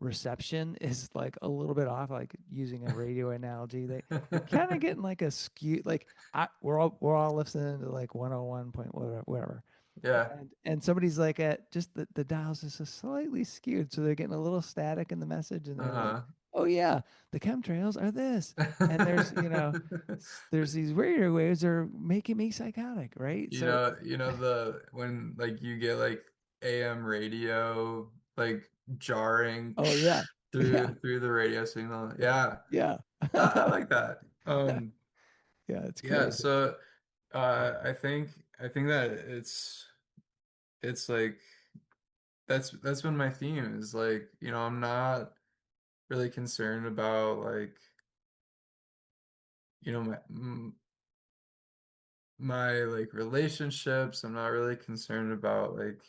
S1: reception is like a little bit off, like using a radio analogy, they're kind of getting like a skew, like we're all listening to like 101 point whatever,
S3: Yeah.
S1: and somebody's like at just the dials is just slightly skewed, so they're getting a little static in the message, and they're like,
S3: Uh-huh.
S1: oh yeah, the chemtrails are this, and there's there's these radio waves that are making me psychotic, right? So
S3: the when like you get like AM radio like jarring
S1: oh yeah, yeah,
S3: through the radio signal. Yeah.
S1: yeah.
S3: I like that.
S1: Yeah, it's
S3: Yeah,
S1: crazy.
S3: so I think that it's like that's been my theme is like, I'm not really concerned about like, my like relationships. I'm not really concerned about like,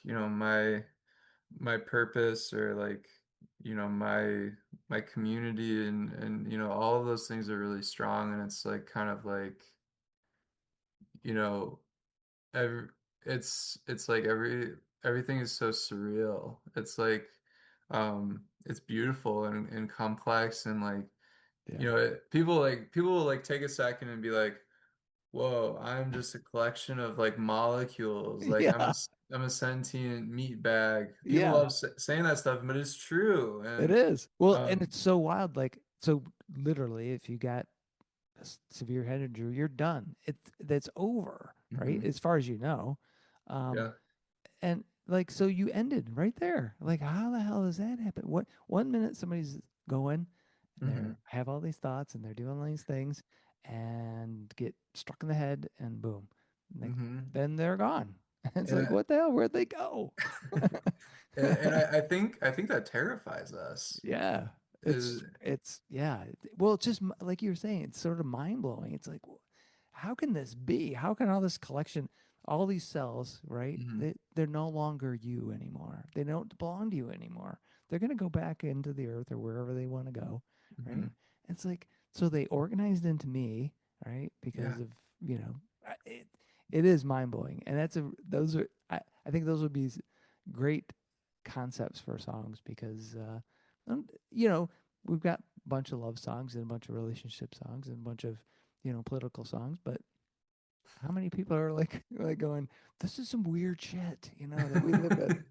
S3: my purpose, or like, my community, and all of those things are really strong, and it's like kind of like, you know, every it's like everything is so surreal. It's like it's beautiful and complex, and like,
S1: Yeah.
S3: people will like take a second and be like, whoa, I'm just a collection of like molecules. Like
S1: Yeah.
S3: I'm a sentient meat bag. People
S1: Yeah.
S3: love saying that stuff, but it's true.
S1: It
S3: And
S1: is. Well, and
S3: um,
S1: it's so wild. Like, so literally, if you got a severe head injury, you're done. That's over, right?
S3: mhm,
S1: As far as you know. Um,
S3: yeah,
S1: and like, so you ended right there. Like, how the hell does that happen? What 1 minute somebody's going and
S3: hmm,
S1: they're have all these thoughts and they're doing all these things and get struck in the head and boom. Next,
S3: hmm.
S1: then they're gone. And it's
S3: And
S1: like, what the hell? Where'd they go?
S3: and I think that terrifies us.
S1: Yeah.
S3: Is
S1: It's yeah. Well, it's just like you were saying, it's sort of mind blowing. It's like, how can this be? How can all this collection, all these cells, right?
S3: mhm,
S1: They're no longer you anymore. They don't belong to you anymore. They're going to go back into the earth or wherever they want to go, right?
S3: mhm,
S1: It's like, so they organized into me, right?
S3: yeah,
S1: Because of, it is mind blowing. And those are, I think those would be great concepts for songs because, we've got a bunch of love songs and a bunch of relationship songs and a bunch of, political songs, but how many people are like like going, this is some weird shit, that we live in.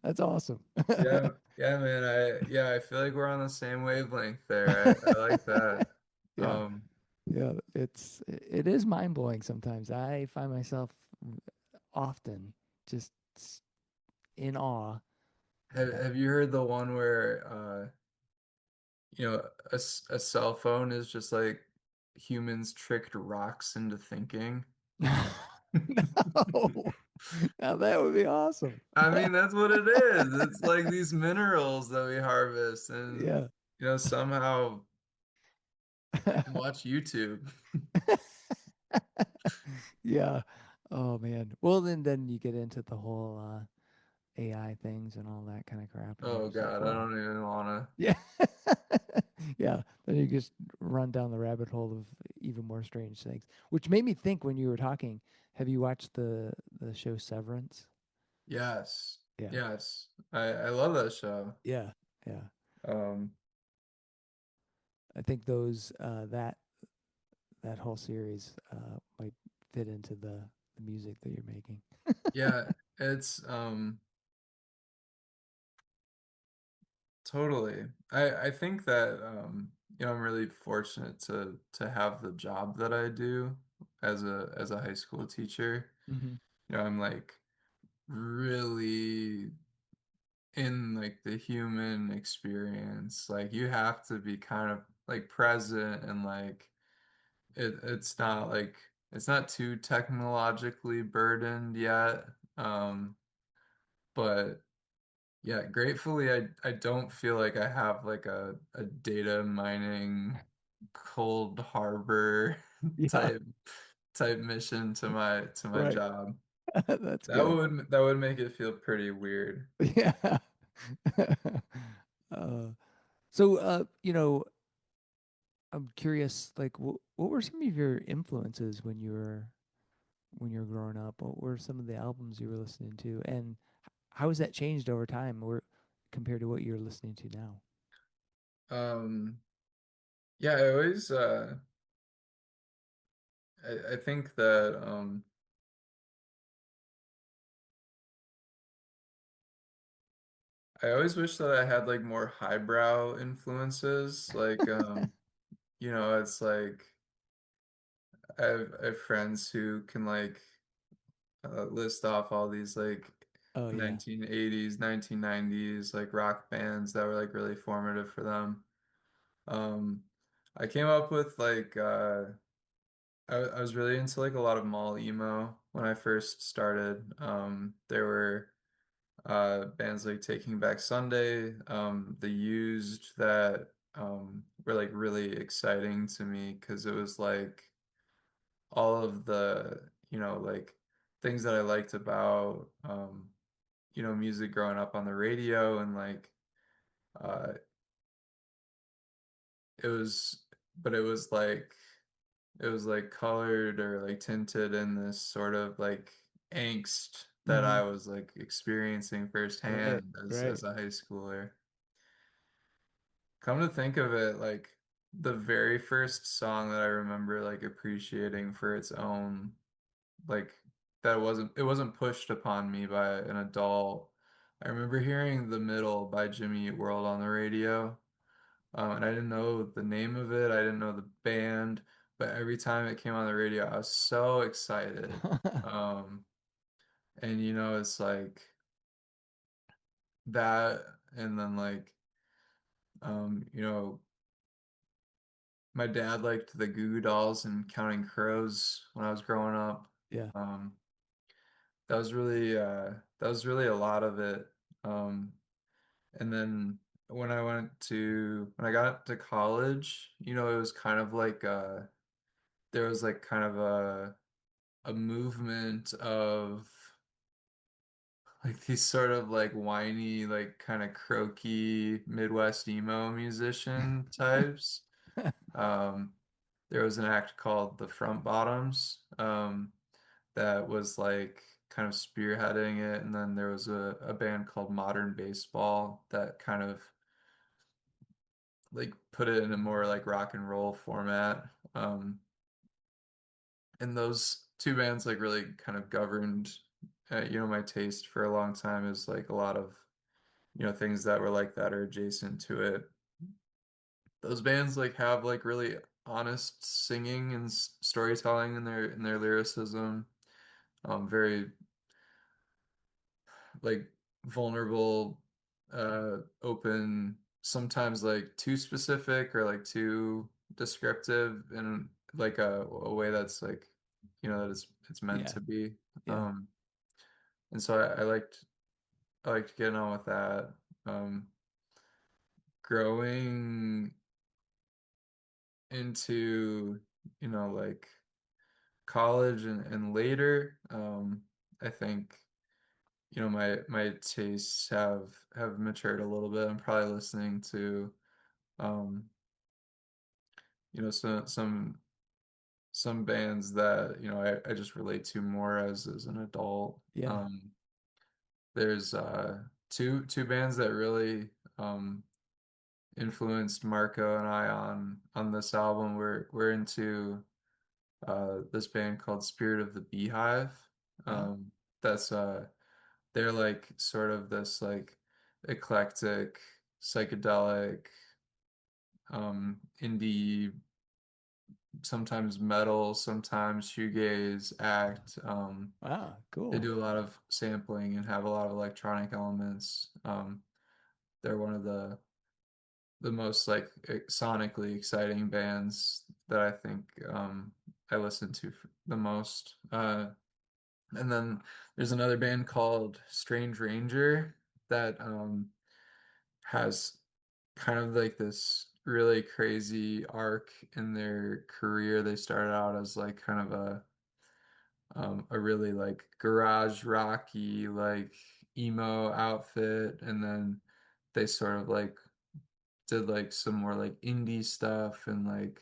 S1: That's awesome.
S3: yeah, yeah, man. I feel like we're on the same wavelength there. I like that.
S1: Yeah.
S3: Um,
S1: Yeah. It is mind blowing sometimes. I find myself often just in awe
S3: have you heard the one where a cell phone is just like humans tricked rocks into thinking?
S1: No. Now that would be awesome.
S3: I mean, that's what it is. It's like these minerals that we harvest, and
S1: Yeah.
S3: somehow they can watch YouTube.
S1: Yeah. Oh man. Well, then you get into the whole AI things and all that kind of crap, and you're
S3: Oh
S1: just like,
S3: God, I
S1: whoa.
S3: don't even wanna.
S1: Yeah. Yeah. Then you just run down the rabbit hole of even more strange things, which made me think when you were talking. Have you watched the show Severance?
S3: Yes,
S1: Yeah.
S3: yes, I love that show.
S1: Yeah. Yeah.
S3: Um,
S1: I think those that whole series might fit into the music that you're making.
S3: yeah, it's totally. I think that I'm really fortunate to have the job that I do as a high school teacher.
S1: Mm-hmm.
S3: I'm like really in like the human experience. Like you have to be kind of like present and like it's not too technologically burdened yet. But yeah, gratefully I don't feel like I have like a data mining cold harbor
S1: Yeah.
S3: type mission to my
S1: Right.
S3: job.
S1: That's good.
S3: That would make it feel pretty weird.
S1: Yeah. So, I'm curious, like, what were some of your influences when you were growing up? What were some of the albums you were listening to, and how has that changed over time, or compared to what you're listening to now?
S3: Um, yeah, I always I think that I always wish that I had like more highbrow influences. Like it's like I have friends who can like list off all these like
S1: Oh yeah.
S3: 1980s, 1990s like rock bands that were like really formative for them. Um, I came up with like I was really into like a lot of mall emo when I first started. There were bands like Taking Back Sunday, The Used that were like really exciting to me because it was like all of the, like things that I liked about music growing up on the radio and like uh it was but it was like colored or like tinted in this sort of like angst that
S1: Mm-hmm.
S3: I was like experiencing
S1: Right.
S3: firsthand
S1: Right.
S3: as a high schooler. Come to think of it, like the very first song that I remember like appreciating for its own like that it wasn't pushed upon me by an adult. I remember hearing The Middle by Jimmy Eat World on the radio. And I didn't know the name of it, I didn't know the band, but every time it came on the radio, I was so excited. Um, and it's like that, and then like, you know, my dad liked the Goo Goo Dolls and Counting Crows when I was growing up.
S1: Yeah.
S3: Um, that was really a lot of it. Um, and then when I got to college, it was kind of like there was like kind of a movement of like these sort of like whiny, like kind of croaky Midwest emo musician types. Um, there was an act called the Front Bottoms that was like kind of spearheading it, and then there was a band called Modern Baseball that kind of like put it in a more like rock and roll format. Um, and those two bands like really kind of governed my taste for a long time is like a lot of things that were like that or adjacent to it. Those bands like have like really honest singing and storytelling in their lyricism, very like vulnerable open, sometimes like too specific or like too descriptive in like a way that's like, that it's meant
S2: Yeah.
S3: to be.
S2: Yeah.
S3: Um, and so I liked getting on with that. Um, growing into, like college and later, I think, my tastes have matured a little bit. I'm probably listening to, um, some bands that, I just relate to more as an adult.
S2: Yeah.
S3: There's two bands that really influenced Marco and I on this album. We're into this band called Spirit of the Beehive.
S2: Oh.
S3: That's they're like sort of this like eclectic, psychedelic, indie, sometimes metal, sometimes shoegaze act.
S2: Wow.
S3: They
S2: Cool.
S3: do a lot of sampling and have a lot of electronic elements. They're one of the most like sonically exciting bands that I think I listen to the most. And then there's another band called Strange Ranger that has kind of like this really crazy arc in their career. They started out as like kind of a really like garage rocky like emo outfit, and then they sort of like did like some more like indie stuff and like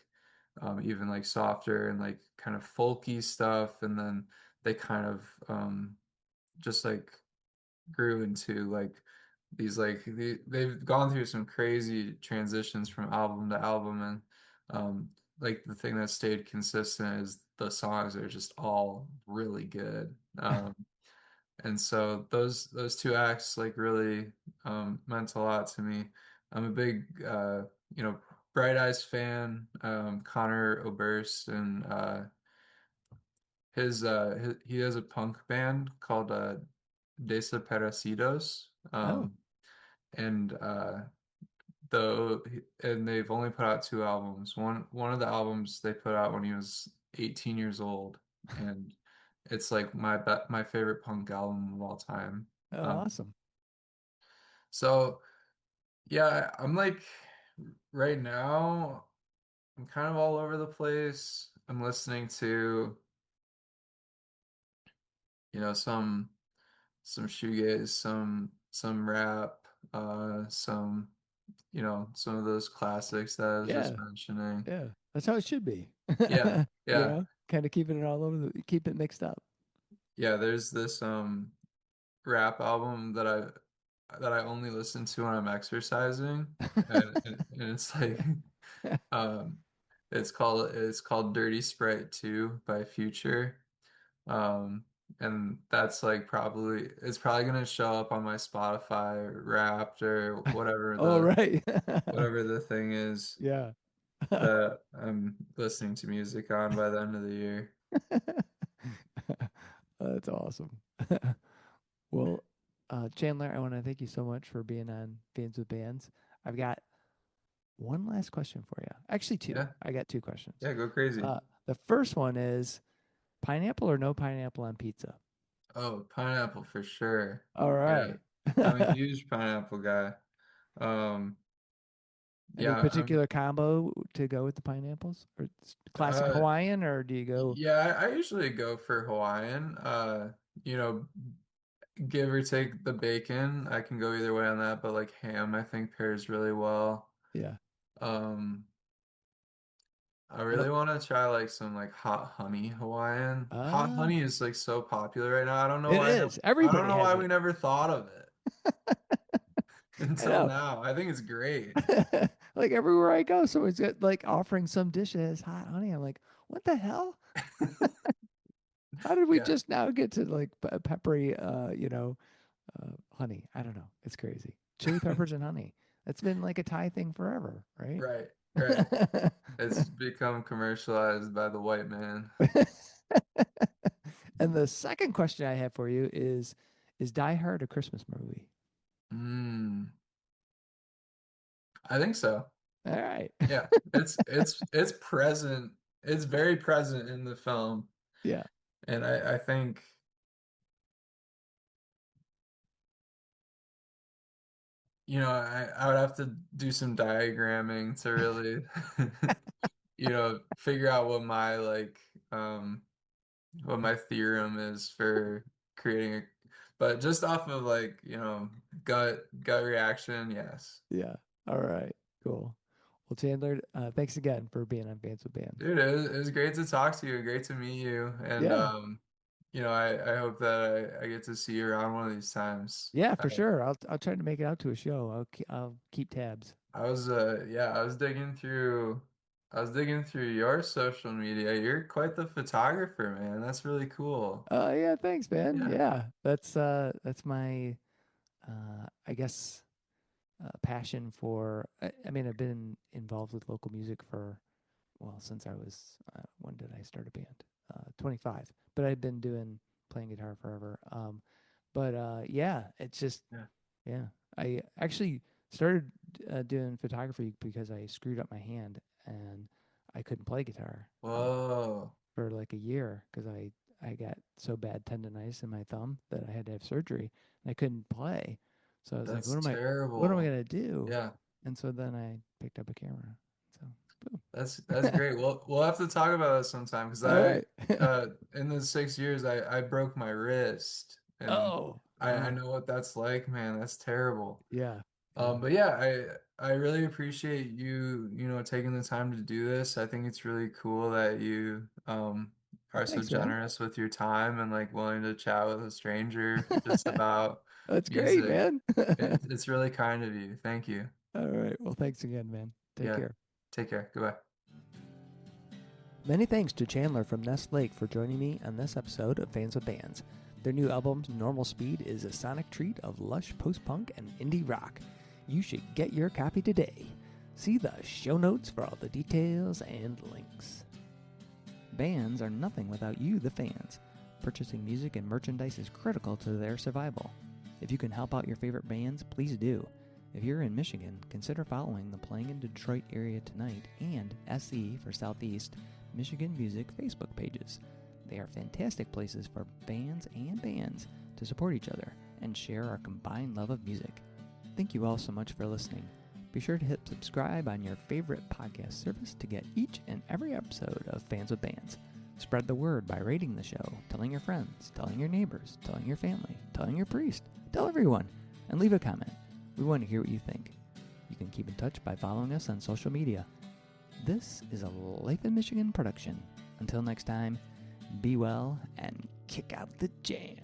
S3: even like softer and like kind of folky stuff, and then they kind of just like grew into like they've gone through some crazy transitions from album to album, and like the thing that stayed consistent is the songs are just all really good. And so those two acts like really meant a lot to me. I'm a big you know Bright Eyes fan. Connor Oberst, and he has a punk band called Desaparecidos.
S2: Oh.
S3: And and they've only put out two albums. One of the albums they put out when he was 18 years old, and it's like my favorite punk album of all time.
S2: Oh,
S3: Um,
S2: awesome.
S3: so yeah, I'm like right now I'm kind of all over the place. I'm listening to, some shoegaze, some rap, some of those classics that I was
S2: Yeah.
S3: just mentioning.
S2: Yeah. That's how it should be.
S3: Yeah,
S2: You
S3: yeah,
S2: know, kind of keeping it all over keep it mixed up.
S3: yeah. There's this rap album that I only listen to when I'm exercising, and it's like um it's called Dirty Sprite 2 by Future. Um, and that's like it's probably gonna show up on my Spotify Wrapped or whatever
S2: Oh,
S3: the
S2: right.
S3: whatever the thing is
S2: Yeah.
S3: that I'm listening to music on by the end of the year.
S2: That's awesome. Well, Chandler, I want to thank you so much for being on Fans with Bands. I've got one last question for you. Actually, two.
S3: Yeah,
S2: I got two questions.
S3: yeah, go crazy.
S2: The first one is pineapple or no pineapple on pizza?
S3: Oh, pineapple for sure.
S2: All
S3: Yeah,
S2: right.
S3: I'm a huge pineapple guy. Um,
S2: Any
S3: yeah,
S2: particular combo to go with the pineapples? Or classic
S3: uh,
S2: Hawaiian, or do you go?
S3: yeah, I usually go for Hawaiian. You know, give or take the bacon. I can go either way on that, but like ham, I think pairs really well.
S2: Yeah.
S3: Um, I
S2: I don't.
S3: really want to try like some like hot honey Hawaiian. Hot
S2: Uh,
S3: honey is like so popular right now.
S2: it is.
S3: I don't
S2: Everybody
S3: know
S2: has
S3: why we
S2: it.
S3: never thought of it
S2: I
S3: until
S2: know.
S3: now. I think it's great.
S2: Like everywhere I go, someone's got like offering some dish that has hot honey. I'm like, what the hell? How did we
S3: Yeah,
S2: just now get to like peppery, honey? I don't know. It's crazy. Chili peppers and honey. That's been like a Thai thing forever, right?
S3: right, right. It's become commercialized by the white man.
S2: And the second question I have for you is Die Hard a Christmas movie?
S3: Mm. I think so.
S2: All right.
S3: Yeah, it's present. It's very present in the film,
S2: Yeah.
S3: and I think I would have to do some diagramming to really figure out um what my theorem is for creating but just off of gut reaction, yes.
S2: Yeah. All right. Cool. Well, Chandler, thanks again for being on Fans with Bands.
S3: Dude, it was great to talk to you, great to meet you, and
S2: Yeah.
S3: I hope that I get to see you around one of these times.
S2: Yeah, for sure. I'll try to make it out to a show. I'll keep tabs.
S3: I was digging through your social media. You're quite the photographer, man. That's really cool.
S2: Oh yeah, thanks, man.
S3: Yeah.
S2: Yeah, that's my I guess passion for. I mean, I've been involved with local music for well since I was when did I start a band? 25. But I've been playing guitar forever. But yeah, it's just
S3: Yeah.
S2: yeah. I actually started doing photography because I screwed up my hand and I couldn't play guitar
S3: Whoa.
S2: for like a year because I got so bad tendonitis in my thumb that I had to have surgery and I couldn't play. So I was like,
S3: That's
S2: what am I
S3: terrible.
S2: gonna do?
S3: Yeah.
S2: And so then I picked up a camera. So boom.
S3: That's great. We'll have to talk about that sometime because
S2: All right.
S3: in the 6 years I broke my wrist and
S2: Oh,
S3: I
S2: oh,
S3: know what that's like, man. That's terrible.
S2: yeah, yeah.
S3: But yeah, I really appreciate you taking the time to do this. I think it's really cool that you
S2: Well,
S3: are so
S2: thanks, man.
S3: generous with your time and like willing to chat with a stranger just about
S2: That's great,
S3: music.
S2: man.
S3: It's really kind of you. Thank you.
S2: All right. Well, thanks again, man. Take
S3: Yeah.
S2: care.
S3: Take care. Goodbye.
S2: Many thanks to Chandler from Ness Lake for joining me on this episode of Fans with Bands. Their new album, Normal Speed, is a sonic treat of lush post-punk and indie rock. You should get your copy today. See the show notes for all the details and links. Bands are nothing without you, the fans. Purchasing music and merchandise is critical to their survival. If you can help out your favorite bands, please do. If you're in Michigan, consider following the Playing in Detroit Area Tonight and SE for Southeast Michigan Music Facebook pages. They are fantastic places for fans and bands to support each other and share our combined love of music. Thank you all so much for listening. Be sure to hit subscribe on your favorite podcast service to get each and every episode of Fans with Bands. Spread the word by rating the show, telling your friends, telling your neighbors, telling your family, telling your priest, tell everyone, and leave a comment. We want to hear what you think. You can keep in touch by following us on social media. This is a Life in Michigan production. Until next time, be well and kick out the jam.